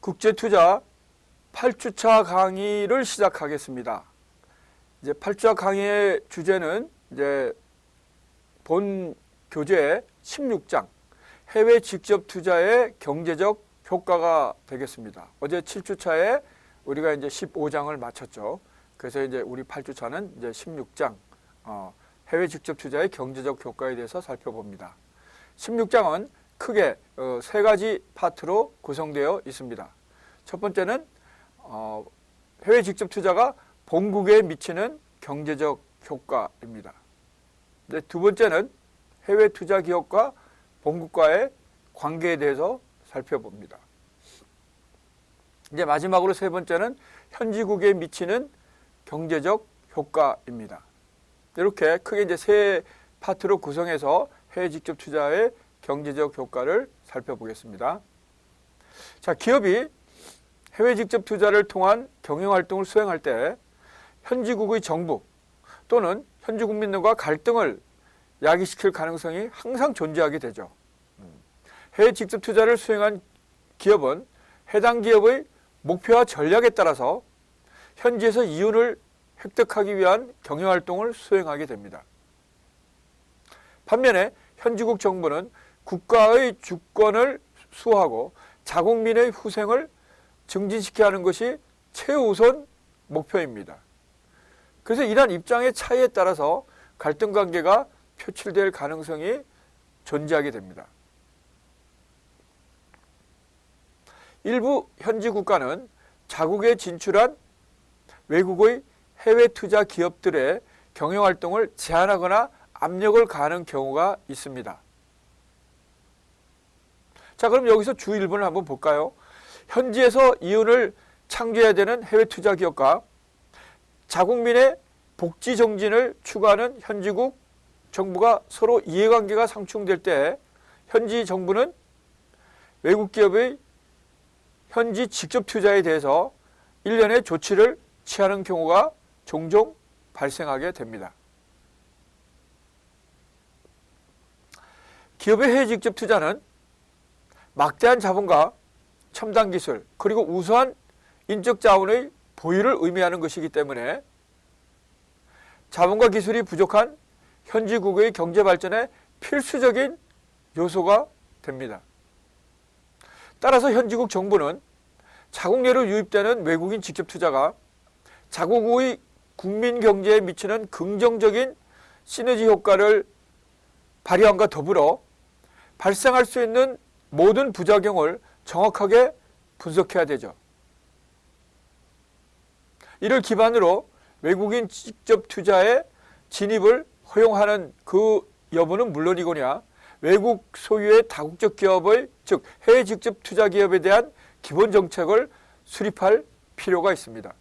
국제투자 8주차 강의를 시작하겠습니다. 이제 8주차 강의의 주제는 이제 본 교재 16장 해외 직접 투자의 경제적 효과가 되겠습니다. 어제 7주차에 우리가 이제 15장을 마쳤죠. 그래서 이제 우리 8주차는 이제 16장 해외 직접 투자의 경제적 효과에 대해서 살펴봅니다. 16장은 크게 세 가지 파트로 구성되어 있습니다. 첫 번째는 해외 직접 투자가 본국에 미치는 경제적 효과입니다. 두 번째는 해외 투자 기업과 본국과의 관계에 대해서 살펴봅니다. 이제 마지막으로 세 번째는 현지국에 미치는 경제적 효과입니다. 이렇게 크게 이제 세 파트로 구성해서 해외 직접 투자의 경제적 효과를 살펴보겠습니다. 자, 기업이 해외 직접 투자를 통한 경영 활동을 수행할 때 현지국의 정부 또는 현지 국민들과 갈등을 야기시킬 가능성이 항상 존재하게 되죠. 해외 직접 투자를 수행한 기업은 해당 기업의 목표와 전략에 따라서 현지에서 이윤을 획득하기 위한 경영 활동을 수행하게 됩니다. 반면에 현지국 정부는 국가의 주권을 수호하고 자국민의 후생을 증진시켜야 하는 것이 최우선 목표입니다. 그래서 이러한 입장의 차이에 따라서 갈등 관계가 표출될 가능성이 존재하게 됩니다. 일부 현지 국가는 자국에 진출한 외국의 해외 투자 기업들의 경영 활동을 제한하거나 압력을 가하는 경우가 있습니다. 자, 그럼 여기서 주 1번을 한번 볼까요? 현지에서 이윤을 창조해야 되는 해외 투자 기업과 자국민의 복지 정진을 추구하는 현지국 정부가 서로 이해관계가 상충될 때 현지 정부는 외국 기업의 현지 직접 투자에 대해서 일련의 조치를 취하는 경우가 종종 발생하게 됩니다. 기업의 해외 직접 투자는 막대한 자본과 첨단 기술 그리고 우수한 인적 자원의 보유를 의미하는 것이기 때문에 자본과 기술이 부족한 현지국의 경제 발전에 필수적인 요소가 됩니다. 따라서 현지국 정부는 자국 내로 유입되는 외국인 직접 투자가 자국의 국민 경제에 미치는 긍정적인 시너지 효과를 발휘함과 더불어 발생할 수 있는 모든 부작용을 정확하게 분석해야 되죠. 이를 기반으로 외국인 직접 투자에 진입을 허용하는 그 여부는 물론이거냐 외국 소유의 다국적 기업의 즉 해외 직접 투자 기업에 대한 기본 정책을 수립할 필요가 있습니다.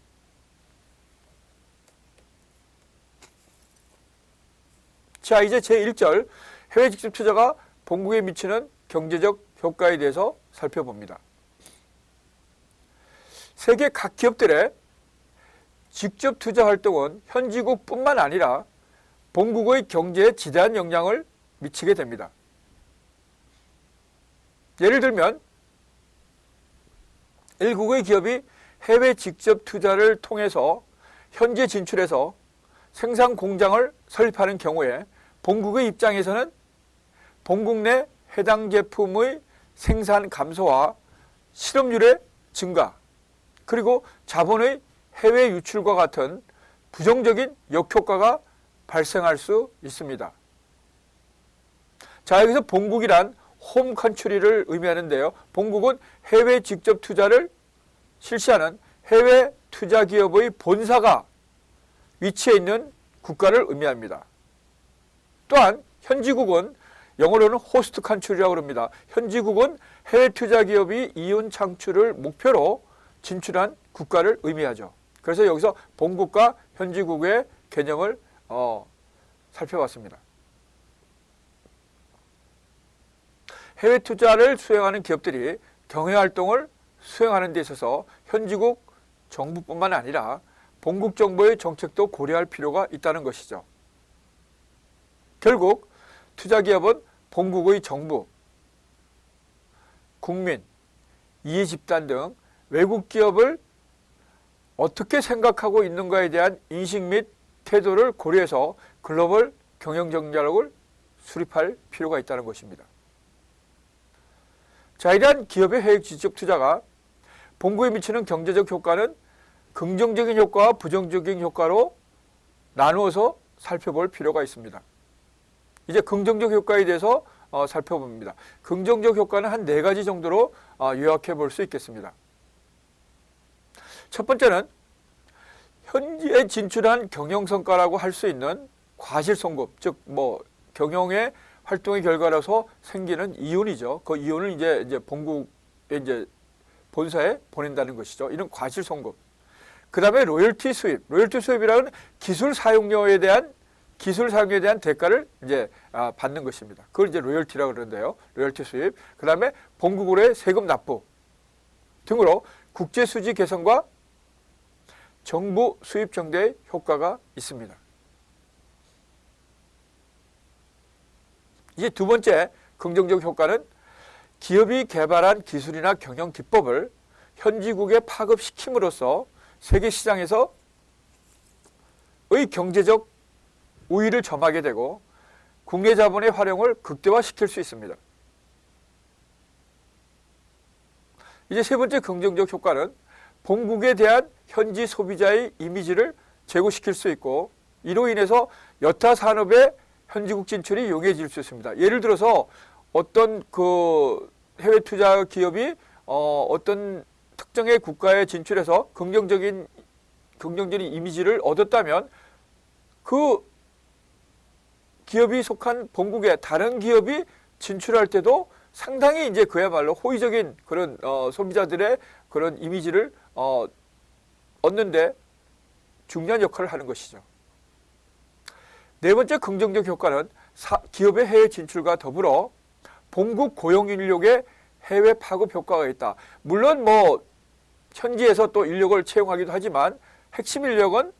자, 이제 제1절 해외 직접 투자가 본국에 미치는 경제적 효과에 대해서 살펴봅니다. 세계 각 기업들의 직접 투자 활동은 현지국뿐만 아니라 본국의 경제에 지대한 영향을 미치게 됩니다. 예를 들면 일국의 기업이 해외 직접 투자를 통해서 현지에 진출해서 생산 공장을 설립하는 경우에 본국의 입장에서는 본국 내 해당 제품의 생산 감소와 실업률의 증가 그리고 자본의 해외 유출과 같은 부정적인 역효과가 발생할 수 있습니다. 자, 여기서 본국이란 홈 컨트리를 의미하는데요. 본국은 해외 직접 투자를 실시하는 해외 투자 기업의 본사가 위치해 있는 국가를 의미합니다. 또한 현지국은 영어로는 호스트 컨트리라고 합니다. 현지국은 해외 투자 기업이 이윤 창출을 목표로 진출한 국가를 의미하죠. 그래서 여기서 본국과 현지국의 개념을 살펴봤습니다. 해외 투자를 수행하는 기업들이 경영활동을 수행하는 데 있어서 현지국 정부뿐만 아니라 본국 정부의 정책도 고려할 필요가 있다는 것이죠. 결국 투자기업은 본국의 정부, 국민, 이해집단 등 외국 기업을 어떻게 생각하고 있는가에 대한 인식 및 태도를 고려해서 글로벌 경영 전략을 수립할 필요가 있다는 것입니다. 자, 이러한 기업의 해외 지적 투자가 본국에 미치는 경제적 효과는 긍정적인 효과와 부정적인 효과로 나누어서 살펴볼 필요가 있습니다. 이제 긍정적 효과에 대해서 살펴봅니다. 긍정적 효과는 한 4가지 정도로 요약해 볼 수 있겠습니다. 첫 번째는 현지에 진출한 경영성과라고 할 수 있는 과실송급, 즉 경영의 활동의 결과로서 생기는 이윤이죠. 그 이윤을 이제 본국에 이제 본사에 보낸다는 것이죠. 이런 과실송급. 그 다음에 로열티 수입. 로열티 수입이라는 기술 사용료에 대한 대가를 이제 받는 것입니다. 그걸 이제 로열티라고 그러는데요. 로열티 수입. 그 다음에 본국으로의 세금 납부 등으로 국제 수지 개선과 정부 수입 정대의 효과가 있습니다. 이제 두 번째 긍정적 효과는 기업이 개발한 기술이나 경영 기법을 현지국에 파급시킴으로써 세계 시장에서의 경제적 우위를 점하게 되고 국내 자본의 활용을 극대화시킬 수 있습니다. 이제 세 번째 긍정적 효과는 본국에 대한 현지 소비자의 이미지를 제고시킬 수 있고 이로 인해서 여타 산업의 현지국 진출이 용이해질 수 있습니다. 예를 들어서 어떤 그 해외 투자 기업이 어떤 특정의 국가에 진출해서 긍정적인 이미지를 얻었다면 그 기업이 속한 본국에 다른 기업이 진출할 때도 상당히 이제 그야말로 호의적인 그런 소비자들의 그런 이미지를 얻는데 중요한 역할을 하는 것이죠. 네 번째 긍정적 효과는 기업의 해외 진출과 더불어 본국 고용 인력의 해외 파급 효과가 있다. 물론 현지에서 또 인력을 채용하기도 하지만 핵심 인력은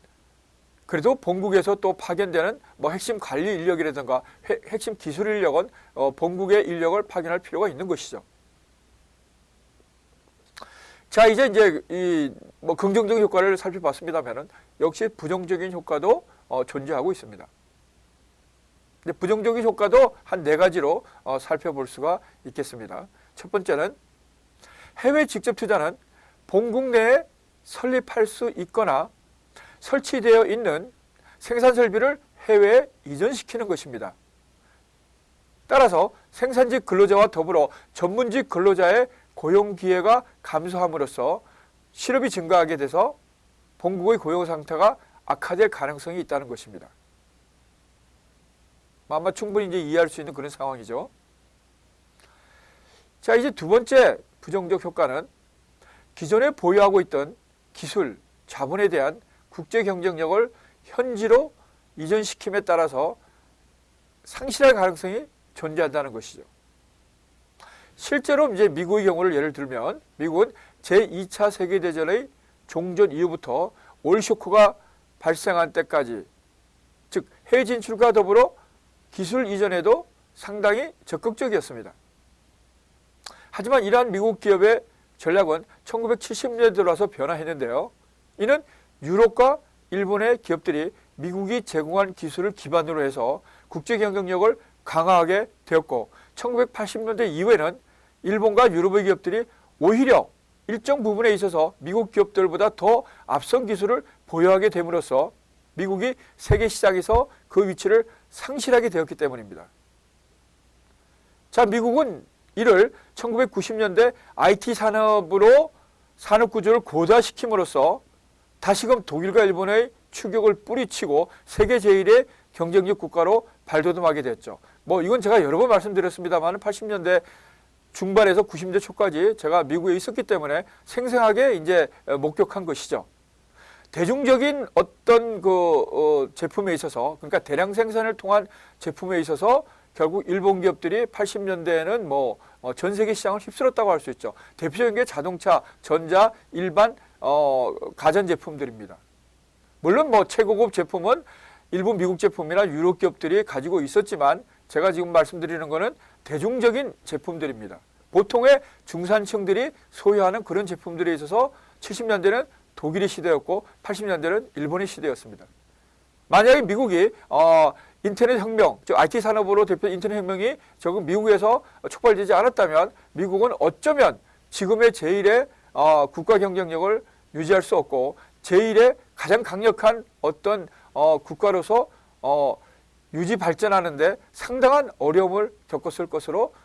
그래도 본국에서 또 파견되는 핵심 관리 인력이라든가 핵심 기술 인력은 본국의 인력을 파견할 필요가 있는 것이죠. 자, 이제 이 긍정적인 효과를 살펴봤습니다만은 역시 부정적인 효과도 존재하고 있습니다. 근데 부정적인 효과도 한 4가지로 살펴볼 수가 있겠습니다. 첫 번째는 해외 직접 투자는 본국 내에 설립할 수 있거나 설치되어 있는 생산 설비를 해외에 이전시키는 것입니다. 따라서 생산직 근로자와 더불어 전문직 근로자의 고용 기회가 감소함으로써 실업이 증가하게 돼서 본국의 고용 상태가 악화될 가능성이 있다는 것입니다. 아마 충분히 이제 이해할 수 있는 그런 상황이죠. 자, 이제 두 번째 부정적 효과는 기존에 보유하고 있던 기술, 자본에 대한 국제 경쟁력을 현지로 이전시킴에 따라서 상실할 가능성이 존재한다는 것이죠. 실제로 이제 미국의 경우를 예를 들면 미국은 제2차 세계대전의 종전 이후부터 오일 쇼크가 발생한 때까지 즉 해외 진출과 더불어 기술 이전에도 상당히 적극적이었습니다. 하지만 이러한 미국 기업의 전략은 1970년대 들어와서 변화했는데요. 이는 유럽과 일본의 기업들이 미국이 제공한 기술을 기반으로 해서 국제 경쟁력을 강화하게 되었고 1980년대 이후에는 일본과 유럽의 기업들이 오히려 일정 부분에 있어서 미국 기업들보다 더 앞선 기술을 보유하게 됨으로써 미국이 세계 시장에서 그 위치를 상실하게 되었기 때문입니다. 자, 미국은 이를 1990년대 IT 산업으로 산업 구조를 고도화시킴으로써 다시금 독일과 일본의 추격을 뿌리치고 세계 제1의 경쟁력 국가로 발돋움하게 됐죠. 이건 제가 여러 번 말씀드렸습니다만 80년대 중반에서 90년대 초까지 제가 미국에 있었기 때문에 생생하게 이제 목격한 것이죠. 대중적인 어떤 제품에 있어서, 그러니까 대량 생산을 통한 제품에 있어서 결국 일본 기업들이 80년대에는 전 세계 시장을 휩쓸었다고 할 수 있죠. 대표적인 게 자동차, 전자, 일반 가전 제품들입니다. 물론 최고급 제품은 일본, 미국 제품이나 유럽 기업들이 가지고 있었지만 제가 지금 말씀드리는 것은 대중적인 제품들입니다. 보통의 중산층들이 소유하는 그런 제품들에 있어서 70년대는 독일의 시대였고 80년대는 일본의 시대였습니다. 만약에 미국이 인터넷 혁명, 즉 IT 산업으로 대표 인터넷 혁명이 적은 미국에서 촉발되지 않았다면 미국은 어쩌면 지금의 제1의 국가 경쟁력을 유지할 수 없고 제1의 가장 강력한 어떤 국가로서 유지 발전하는데 상당한 어려움을 겪었을 것으로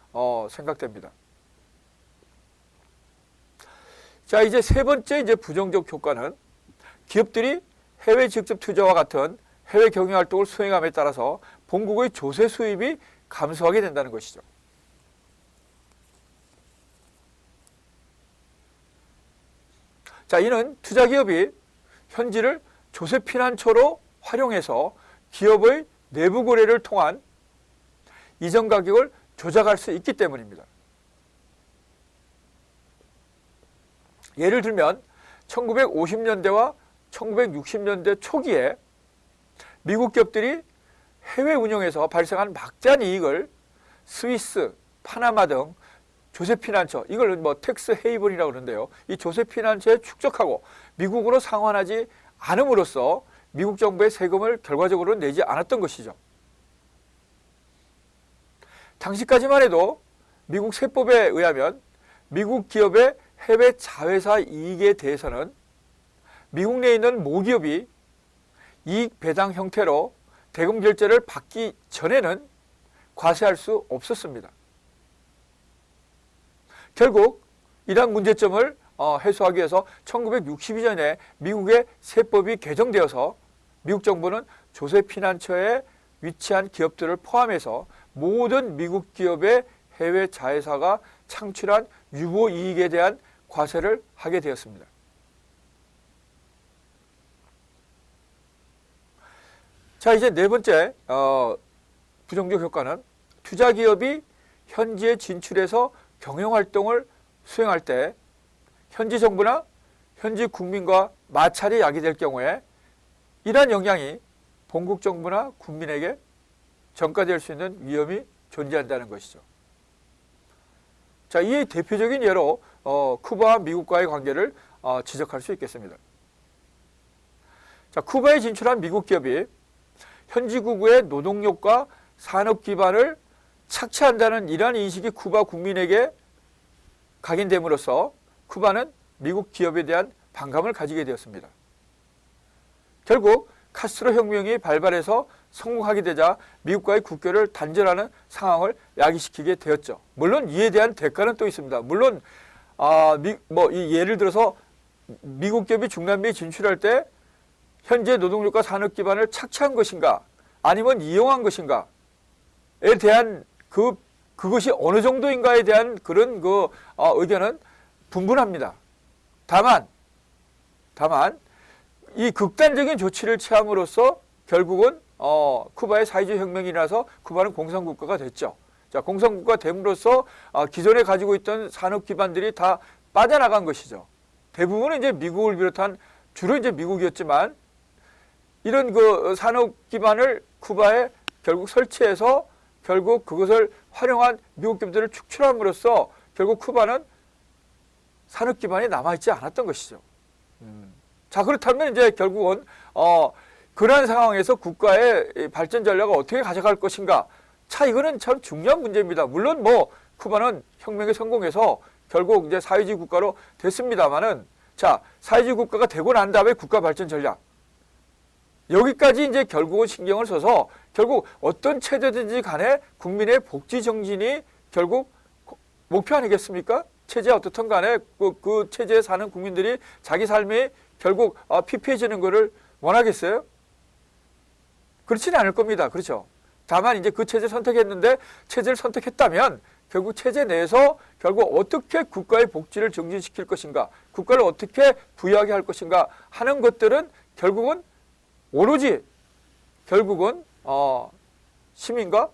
생각됩니다. 자, 이제 세 번째 이제 부정적 효과는 기업들이 해외 직접 투자와 같은 해외 경영 활동을 수행함에 따라서 본국의 조세 수입이 감소하게 된다는 것이죠. 자, 이는 투자 기업이 현지를 조세 피난처로 활용해서 기업의 내부 거래를 통한 이전 가격을 조작할 수 있기 때문입니다. 예를 들면 1950년대와 1960년대 초기에 미국 기업들이 해외 운영에서 발생한 막대한 이익을 스위스, 파나마 등 조세 피난처, 이걸 뭐 텍스 헤이븐이라고 그러는데요. 이 조세 피난처에 축적하고 미국으로 상환하지 않음으로써 미국 정부의 세금을 결과적으로 내지 않았던 것이죠. 당시까지만 해도 미국 세법에 의하면 미국 기업의 해외 자회사 이익에 대해서는 미국 내에 있는 모기업이 이익 배당 형태로 대금 결제를 받기 전에는 과세할 수 없었습니다. 결국 이러한 문제점을 해소하기 위해서 1962년에 미국의 세법이 개정되어서 미국 정부는 조세 피난처에 위치한 기업들을 포함해서 모든 미국 기업의 해외 자회사가 창출한 유보 이익에 대한 과세를 하게 되었습니다. 자, 이제 네 번째 부정적 효과는 투자 기업이 현지에 진출해서 경영활동을 수행할 때 현지 정부나 현지 국민과 마찰이 야기될 경우에 이러한 영향이 본국 정부나 국민에게 전가될 수 있는 위험이 존재한다는 것이죠. 자, 이 대표적인 예로 쿠바와 미국과의 관계를 지적할 수 있겠습니다. 자, 쿠바에 진출한 미국 기업이 현지 국의 노동력과 산업 기반을 착취한다는 이러한 인식이 쿠바 국민에게 각인됨으로써 쿠바는 미국 기업에 대한 반감을 가지게 되었습니다. 결국 카스트로 혁명이 발발해서 성공하게 되자 미국과의 국교를 단절하는 상황을 야기시키게 되었죠. 물론 이에 대한 대가는 또 있습니다. 물론 예를 들어서 미국 기업이 중남미에 진출할 때 현재 노동력과 산업 기반을 착취한 것인가 아니면 이용한 것인가에 대한 그것이 어느 정도인가에 대한 그런 의견은 분분합니다. 다만 이 극단적인 조치를 취함으로써 결국은 쿠바의 사회주의 혁명이 일어나서 쿠바는 공산국가가 됐죠. 자, 공산국가 됨으로써 기존에 가지고 있던 산업 기반들이 다 빠져나간 것이죠. 대부분은 이제 미국을 비롯한 주로 이제 미국이었지만 이런 산업 기반을 쿠바에 결국 설치해서 결국 그것을 활용한 미국 기업들을 축출함으로써 결국 쿠바는 산업 기반이 남아있지 않았던 것이죠. 자, 그렇다면 이제 결국은 그러한 상황에서 국가의 발전 전략을 어떻게 가져갈 것인가. 자, 이거는 참 중요한 문제입니다. 물론 쿠바는 혁명에 성공해서 결국 이제 사회주의 국가로 됐습니다만은, 자, 사회주의 국가가 되고 난 다음에 국가 발전 전략. 여기까지 이제 결국은 신경을 써서 결국 어떤 체제든지 간에 국민의 복지 정진이 결국 목표 아니겠습니까? 체제가 어떻든 간에 그 체제에 사는 국민들이 자기 삶이 결국 피폐해지는 것을 원하겠어요? 그렇지는 않을 겁니다. 그렇죠? 다만 이제 그 체제를 선택했는데 체제를 선택했다면 결국 체제 내에서 결국 어떻게 국가의 복지를 정진시킬 것인가, 국가를 어떻게 부유하게 할 것인가 하는 것들은 결국은 오로지 결국은 시민과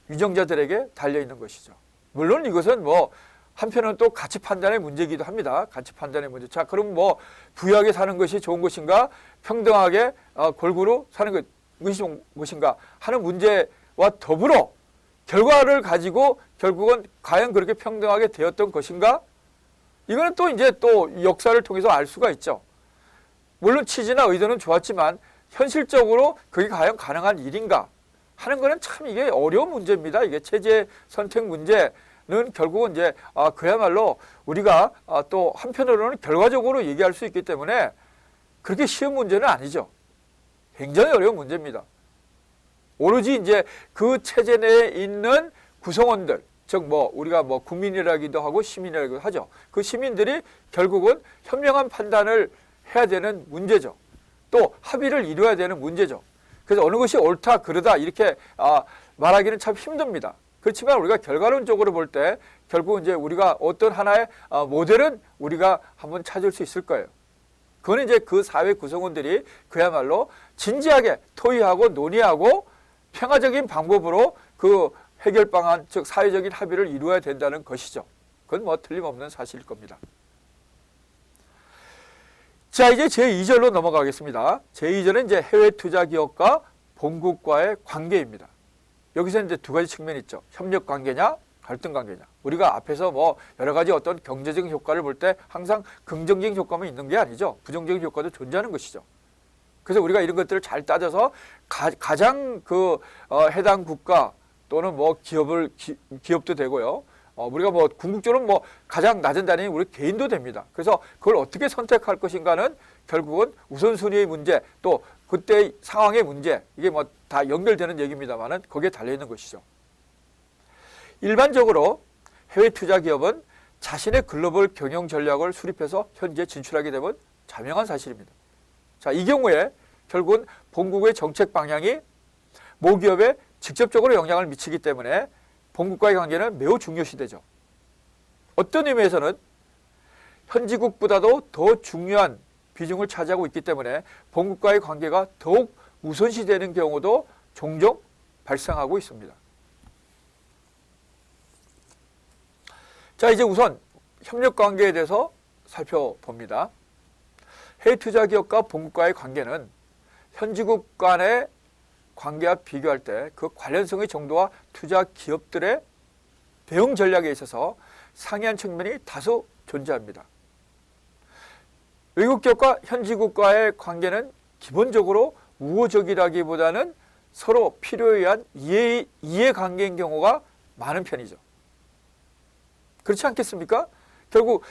유정자들에게 달려있는 것이죠. 물론 이것은 한편은 또 가치 판단의 문제이기도 합니다. 가치 판단의 문제. 자, 그럼 부유하게 사는 것이 좋은 것인가, 평등하게 골고루 사는 것이 좋은 것인가 하는 문제와 더불어 결과를 가지고 결국은 과연 그렇게 평등하게 되었던 것인가? 이거는 또 이제 또 역사를 통해서 알 수가 있죠. 물론 취지나 의도는 좋았지만 현실적으로 그게 과연 가능한 일인가 하는 거는 참 이게 어려운 문제입니다. 이게 체제 선택 문제는 결국은 이제 그야말로 우리가 또 한편으로는 결과적으로 얘기할 수 있기 때문에 그렇게 쉬운 문제는 아니죠. 굉장히 어려운 문제입니다. 오로지 이제 그 체제 내에 있는 구성원들, 즉 우리가 국민이라기도 하고 시민이라기도 하죠. 그 시민들이 결국은 현명한 판단을 해야 되는 문제죠. 또 합의를 이루어야 되는 문제죠. 그래서 어느 것이 옳다 그르다 이렇게 말하기는 참 힘듭니다. 그렇지만 우리가 결과론적으로 볼 때 결국 이제 우리가 어떤 하나의 모델은 우리가 한번 찾을 수 있을 거예요. 그거는 이제 그 사회 구성원들이 그야말로 진지하게 토의하고 논의하고 평화적인 방법으로 그 해결 방안, 즉 사회적인 합의를 이루어야 된다는 것이죠. 그건 틀림없는 사실일 겁니다. 자, 이제 제2절로 넘어가겠습니다. 제2절은 이제 해외 투자 기업과 본국과의 관계입니다. 여기서 이제 두 가지 측면이 있죠. 협력 관계냐, 갈등 관계냐. 우리가 앞에서 여러 가지 어떤 경제적인 효과를 볼 때 항상 긍정적인 효과만 있는 게 아니죠. 부정적인 효과도 존재하는 것이죠. 그래서 우리가 이런 것들을 잘 따져서 가장 해당 국가 또는 기업도 되고요. 우리가 궁극적으로 가장 낮은 단위는 우리 개인도 됩니다. 그래서 그걸 어떻게 선택할 것인가는 결국은 우선순위의 문제 또 그때 상황의 문제 이게 다 연결되는 얘기입니다만은 거기에 달려있는 것이죠. 일반적으로 해외 투자 기업은 자신의 글로벌 경영 전략을 수립해서 현지에 진출하게 되면 자명한 사실입니다. 자, 이 경우에 결국은 본국의 정책 방향이 모기업에 직접적으로 영향을 미치기 때문에 본국과의 관계는 매우 중요시되죠. 어떤 의미에서는 현지국보다도 더 중요한 비중을 차지하고 있기 때문에 본국과의 관계가 더욱 우선시되는 경우도 종종 발생하고 있습니다. 자, 이제 우선 협력관계에 대해서 살펴봅니다. 해외 투자 기업과 본국과의 관계는 현지국 간의 관계와 비교할 때 그 관련성의 정도와 투자 기업들의 대응 전략에 있어서 상이한 측면이 다소 존재합니다. 외국 기업과 현지국과의 관계는 기본적으로 우호적이라기보다는 서로 필요에 의한 이해관계인 경우가 많은 편이죠. 그렇지 않겠습니까? 결국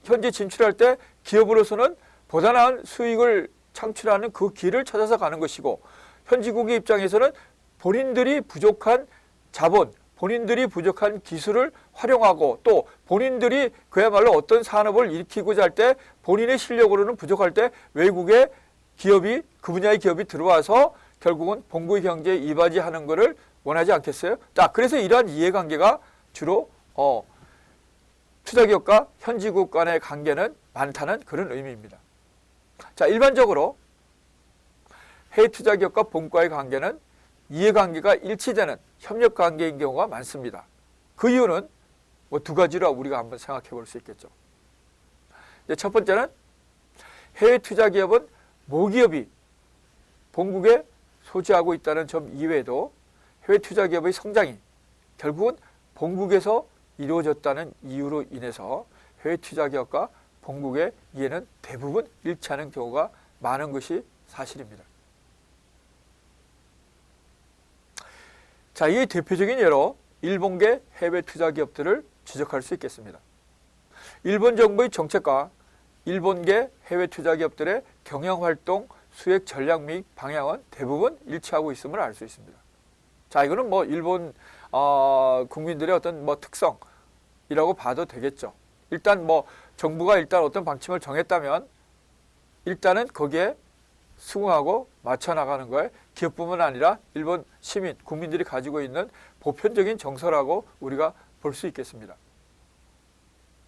현재 진출할 때 기업으로서는 보다 나은 수익을 창출하는 그 길을 찾아서 가는 것이고 현지국의 입장에서는 본인들이 부족한 자본, 본인들이 부족한 기술을 활용하고 또 본인들이 그야말로 어떤 산업을 일으키고자 할 때 본인의 실력으로는 부족할 때 외국의 기업이 그 분야의 기업이 들어와서 결국은 본국의 경제에 이바지하는 것을 원하지 않겠어요? 자, 그래서 이러한 이해관계가 주로 투자기업과 현지국 간의 관계는 많다는 그런 의미입니다. 자, 일반적으로 해외 투자기업과 본국과의 관계는 이해관계가 일치되는 협력관계인 경우가 많습니다. 그 이유는 두 가지로 우리가 한번 생각해 볼 수 있겠죠. 첫 번째는 해외 투자기업은 모기업이 본국에 소지하고 있다는 점 이외에도 해외 투자기업의 성장이 결국은 본국에서 이루어졌다는 이유로 인해서 해외 투자기업과 본국의 이해는 대부분 일치하는 경우가 많은 것이 사실입니다. 자, 이 대표적인 예로 일본계 해외 투자기업들을 지적할 수 있겠습니다. 일본 정부의 정책과 일본계 해외 투자기업들의 경영활동, 수익 전략 및 방향은 대부분 일치하고 있음을 알 수 있습니다. 자, 이거는 일본 국민들의 어떤 특성이라고 봐도 되겠죠. 일단 정부가 일단 어떤 방침을 정했다면 일단은 거기에 수긍하고 맞춰 나가는 거에 기업뿐만 아니라 일본 시민, 국민들이 가지고 있는 보편적인 정서라고 우리가 볼 수 있겠습니다.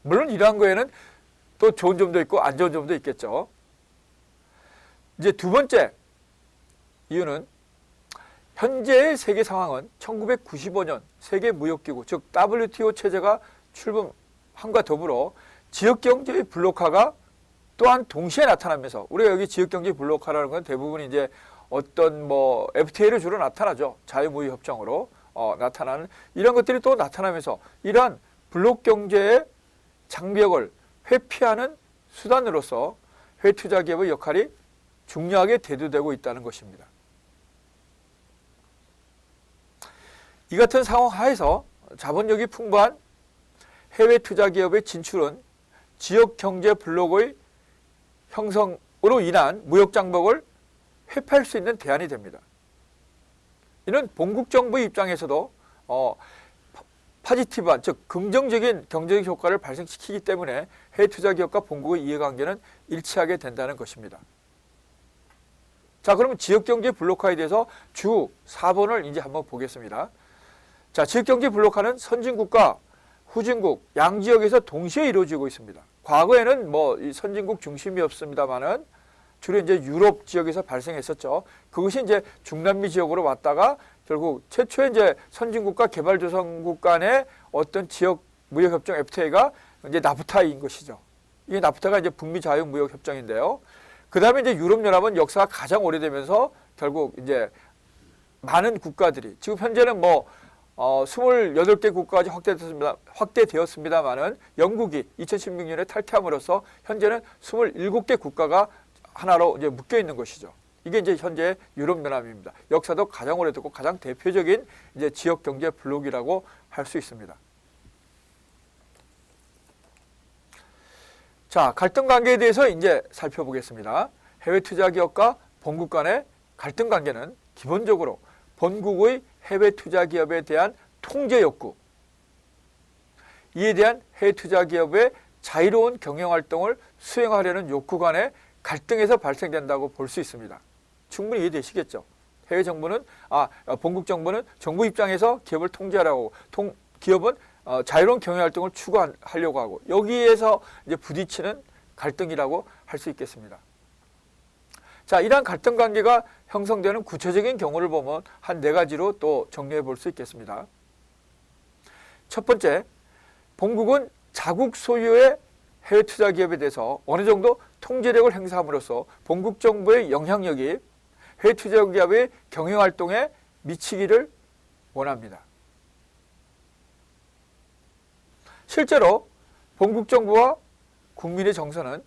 물론 이러한 거에는 또 좋은 점도 있고 안 좋은 점도 있겠죠. 이제 두 번째 이유는 현재의 세계 상황은 1995년 세계무역기구, 즉 WTO 체제가 출범함과 더불어 지역경제의 블록화가 또한 동시에 나타나면서 우리가 여기 지역경제 블록화라는 건 대부분 이제 어떤 FTA로 주로 나타나죠. 자유무역협정으로 나타나는 이런 것들이 또 나타나면서 이러한 블록 경제의 장벽을 회피하는 수단으로서 해외 투자 기업의 역할이 중요하게 대두되고 있다는 것입니다. 이 같은 상황 하에서 자본력이 풍부한 해외 투자 기업의 진출은 지역 경제 블록의 형성으로 인한 무역 장벽을 회피할 수 있는 대안이 됩니다. 이는 본국 정부의 입장에서도 파지티브한, 즉 긍정적인 경제적 효과를 발생시키기 때문에 해외 투자 기업과 본국의 이해관계는 일치하게 된다는 것입니다. 자, 그러면 지역경제 블록화에 대해서 주 4번을 이제 한번 보겠습니다. 자, 지역경제 블록화는 선진국과 후진국, 양지역에서 동시에 이루어지고 있습니다. 과거에는 이 선진국 중심이었습니다만은 주로 이제 유럽 지역에서 발생했었죠. 그것이 이제 중남미 지역으로 왔다가 결국 최초의 이제 선진국과 개발조선국 간의 어떤 지역 무역협정 FTA가 이제 나프타인 것이죠. 이게 나프타가 이제 북미 자유무역협정인데요. 그 다음에 이제 유럽연합은 역사가 가장 오래되면서 결국 이제 많은 국가들이 지금 현재는 28개 국가까지 확대되었습니다만은 영국이 2016년에 탈퇴함으로써 현재는 27개 국가가 하나로 이제 묶여 있는 것이죠. 이게 이제 현재 유럽연합입니다. 역사도 가장 오래됐고 가장 대표적인 이제 지역 경제 블록이라고 할 수 있습니다. 자, 갈등 관계에 대해서 이제 살펴보겠습니다. 해외 투자 기업과 본국 간의 갈등 관계는 기본적으로 본국의 해외 투자 기업에 대한 통제 욕구, 이에 대한 해외 투자 기업의 자유로운 경영 활동을 수행하려는 욕구 간의 갈등에서 발생된다고 볼 수 있습니다. 충분히 이해되시겠죠? 해외 정부는 본국 정부는 정부 입장에서 기업을 통제하라고 기업은 자유로운 경영 활동을 추구하려고 하고 여기에서 이제 부딪히는 갈등이라고 할 수 있겠습니다. 자, 이러한 갈등 관계가 형성되는 구체적인 경우를 보면 한 4가지로 또 정리해 볼 수 있겠습니다. 첫 번째, 본국은 자국 소유의 해외 투자 기업에 대해서 어느 정도 통제력을 행사함으로써 본국 정부의 영향력이 해외 투자 기업의 경영 활동에 미치기를 원합니다. 실제로 본국 정부와 국민의 정서는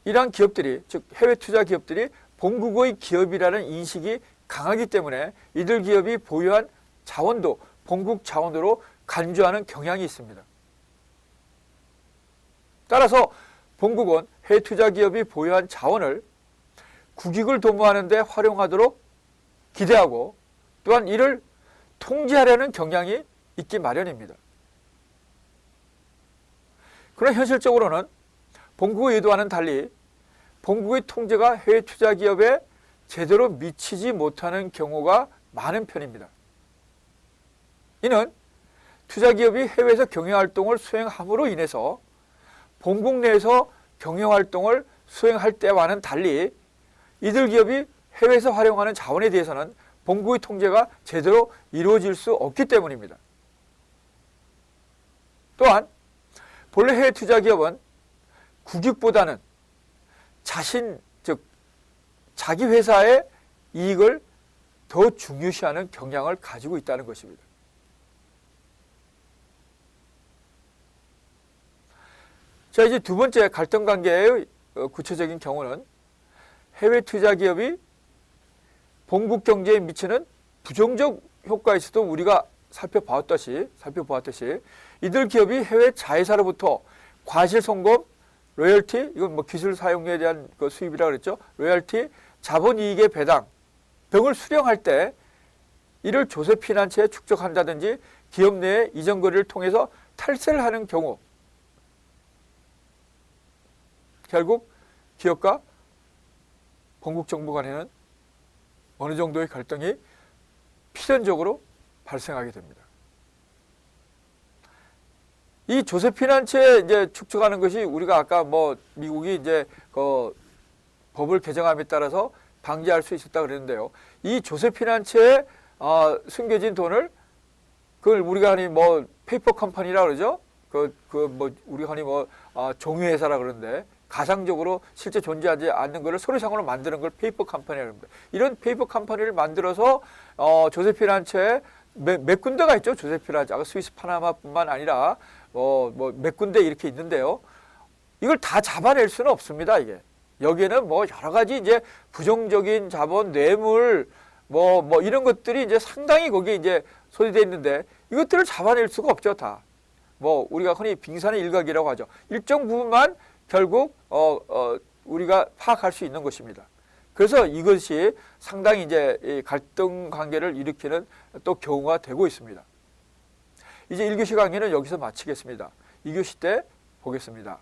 이러한 기업들이, 즉 해외 투자 기업들이 본국의 기업이라는 인식이 강하기 때문에 이들 기업이 보유한 자원도 본국 자원으로 간주하는 경향이 있습니다. 따라서 본국은 해외 투자 기업이 보유한 자원을 국익을 도모하는 데 활용하도록 기대하고 또한 이를 통제하려는 경향이 있기 마련입니다. 그러나 현실적으로는 본국의 의도와는 달리 본국의 통제가 해외 투자 기업에 제대로 미치지 못하는 경우가 많은 편입니다. 이는 투자 기업이 해외에서 경영활동을 수행함으로 인해서 본국 내에서 경영활동을 수행할 때와는 달리 이들 기업이 해외에서 활용하는 자원에 대해서는 본국의 통제가 제대로 이루어질 수 없기 때문입니다. 또한 본래 해외 투자 기업은 국익보다는 자기 회사의 이익을 더 중요시하는 경향을 가지고 있다는 것입니다. 자, 이제 두 번째 갈등 관계의 구체적인 경우는 해외 투자 기업이 본국 경제에 미치는 부정적 효과에서도 우리가 살펴보았듯이 이들 기업이 해외 자회사로부터 과실송금, 로열티, 이건 기술 사용료에 대한 수입이라고 그랬죠. 로열티, 자본이익의 배당 등을 수령할 때 이를 조세피난처에 축적한다든지 기업 내의 이전 거래를 통해서 탈세를 하는 경우 결국 기업과 본국 정부 간에는 어느 정도의 갈등이 필연적으로 발생하게 됩니다. 이 조세피난처에 이제 축적하는 것이 우리가 아까 미국이 이제 법을 개정함에 따라서 방지할 수 있었다 그랬는데요. 이 조세피난처에 숨겨진 돈을 그걸 우리가 흔히 페이퍼 컴퍼니라 그러죠. 우리가 흔히 종이회사라 그러는데 가상적으로 실제 존재하지 않는 것을 서류상으로 만드는 걸 페이퍼 컴퍼니라고 합니다. 이런 페이퍼 컴퍼니를 만들어서 조세피난처에 몇 군데가 있죠. 조세피라자가 스위스 파나마뿐만 아니라 몇 군데 이렇게 있는데요. 이걸 다 잡아낼 수는 없습니다. 이게 여기에는 뭐 여러 가지 이제 부정적인 자본, 뇌물 뭐 이런 것들이 이제 상당히 거기에 이제 소지되어 있는데 이것들을 잡아낼 수가 없죠. 다. 뭐 우리가 흔히 빙산의 일각이라고 하죠. 일정 부분만 결국 우리가 파악할 수 있는 것입니다. 그래서 이것이 상당히 이제 이 갈등 관계를 일으키는 또 경우가 되고 있습니다. 이제 1교시 강의는 여기서 마치겠습니다. 2교시 때 보겠습니다.